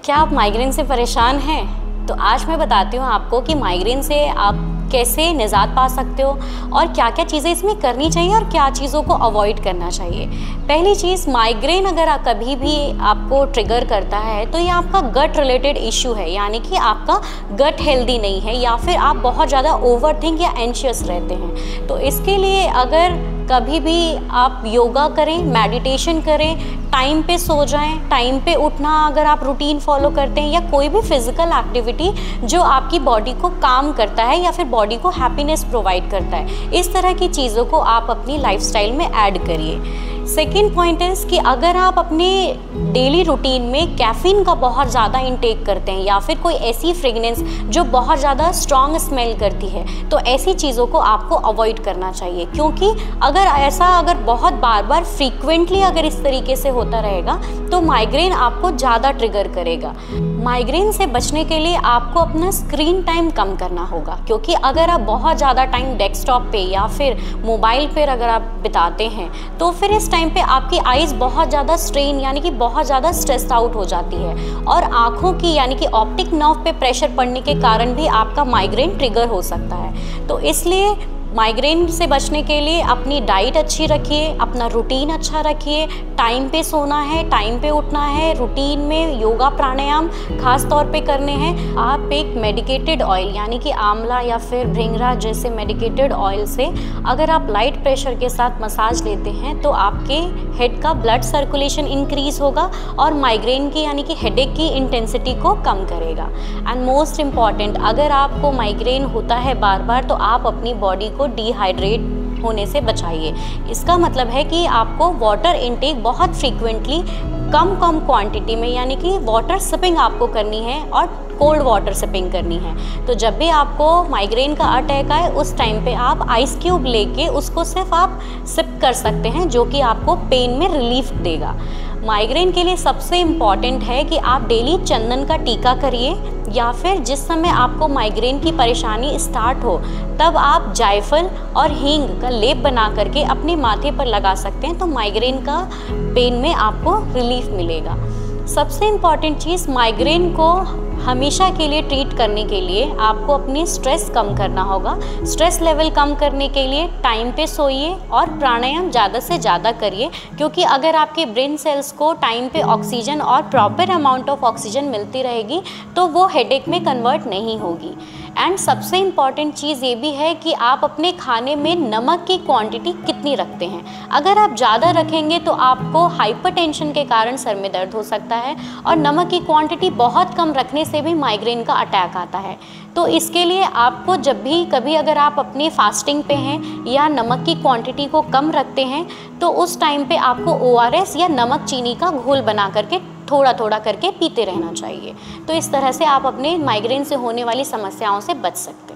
क्या आप माइग्रेन से परेशान हैं? तो आज मैं बताती हूँ आपको कि माइग्रेन से आप कैसे निजात पा सकते हो और क्या क्या चीज़ें इसमें करनी चाहिए और क्या चीज़ों को अवॉइड करना चाहिए। पहली चीज़, माइग्रेन अगर कभी भी आपको ट्रिगर करता है तो ये आपका गट रिलेटेड इशू है, यानी कि आपका गट हेल्दी नहीं है या फिर आप बहुत ज़्यादा ओवरथिंक या एंशियस रहते हैं। तो इसके लिए अगर कभी भी आप योगा करें, मेडिटेशन करें, टाइम पे सो जाएं, टाइम पे उठना अगर आप रूटीन फॉलो करते हैं या कोई भी फिजिकल एक्टिविटी जो आपकी बॉडी को काम करता है या फिर बॉडी को हैप्पीनेस प्रोवाइड करता है, इस तरह की चीज़ों को आप अपनी लाइफस्टाइल में ऐड करिए। सेकेंड पॉइंट इज़ कि अगर आप अपने डेली रूटीन में कैफ़ीन का बहुत ज़्यादा इंटेक करते हैं या फिर कोई ऐसी फ्रेगनेंस जो बहुत ज़्यादा स्ट्रॉन्ग स्मेल करती है, तो ऐसी चीज़ों को आपको अवॉइड करना चाहिए, क्योंकि अगर बहुत बार बार फ्रीक्वेंटली अगर इस तरीके से होता रहेगा तो माइग्रेन आपको ज़्यादा ट्रिगर करेगा। माइग्रेन से बचने के लिए आपको अपना स्क्रीन टाइम कम करना होगा, क्योंकि अगर आप बहुत ज़्यादा टाइम डेस्कटॉप पे या फिर मोबाइल पर अगर आप बिताते हैं तो फिर इस टाइम पे आपकी आइज़ बहुत ज़्यादा स्ट्रेन यानी कि बहुत ज़्यादा स्ट्रेस आउट हो जाती है और आँखों की यानी कि ऑप्टिक नर्व पे प्रेशर पड़ने के कारण भी आपका माइग्रेन ट्रिगर हो सकता है। तो इसलिए माइग्रेन से बचने के लिए अपनी डाइट अच्छी रखिए, अपना रूटीन अच्छा रखिए, टाइम पे सोना है, टाइम पे उठना है, रूटीन में योगा प्राणायाम खास तौर पे करने हैं। आप एक मेडिकेटेड ऑयल यानी कि आंवला या फिर भृंगराज जैसे मेडिकेटेड ऑयल से अगर आप लाइट प्रेशर के साथ मसाज लेते हैं तो आपके हेड का ब्लड सर्कुलेशन इंक्रीज होगा और माइग्रेन की यानी कि हेडेक की इंटेंसिटी को कम करेगा। एंड मोस्ट इम्पॉर्टेंट, अगर आपको माइग्रेन होता है बार बार तो आप अपनी बॉडी को डिहाइड्रेट होने से बचाइए। इसका मतलब है कि आपको वाटर इनटेक बहुत फ्रीक्वेंटली कम क्वांटिटी में यानी कि वाटर सिपिंग आपको करनी है और कोल्ड वाटर सिपिंग करनी है। तो जब भी आपको माइग्रेन का अटैक आए उस टाइम पे आप आइस क्यूब लेके उसको सिर्फ आप सिप कर सकते हैं, जो कि आपको पेन में रिलीफ देगा। माइग्रेन के लिए सबसे इम्पॉर्टेंट है कि आप डेली चंदन का टीका करिए या फिर जिस समय आपको माइग्रेन की परेशानी स्टार्ट हो तब आप जायफल और हींग का लेप बना करके अपने माथे पर लगा सकते हैं, तो माइग्रेन का पेन में आपको रिलीफ मिलेगा। सबसे इम्पॉर्टेंट चीज़, माइग्रेन को हमेशा के लिए ट्रीट करने के लिए आपको अपनी स्ट्रेस कम करना होगा। स्ट्रेस लेवल कम करने के लिए टाइम पे सोइए और प्राणायाम ज़्यादा से ज़्यादा करिए, क्योंकि अगर आपके ब्रेन सेल्स को टाइम पे ऑक्सीजन और प्रॉपर अमाउंट ऑफ ऑक्सीजन मिलती रहेगी तो वो हेडेक में कन्वर्ट नहीं होगी। एंड सबसे इम्पॉर्टेंट चीज़ ये भी है कि आप अपने खाने में नमक की क्वांटिटी कितनी रखते हैं। अगर आप ज़्यादा रखेंगे तो आपको हाइपरटेंशन के कारण सर में दर्द हो सकता है और नमक की क्वांटिटी बहुत कम रखने से भी माइग्रेन का अटैक आता है। तो इसके लिए आपको जब भी कभी अगर आप अपनी फास्टिंग पे हैं या नमक की क्वांटिटी को कम रखते हैं तो उस टाइम पे आपको ORS या नमक चीनी का घोल बना करके थोड़ा थोड़ा करके पीते रहना चाहिए। तो इस तरह से आप अपने माइग्रेन से होने वाली समस्याओं से बच सकते हैं।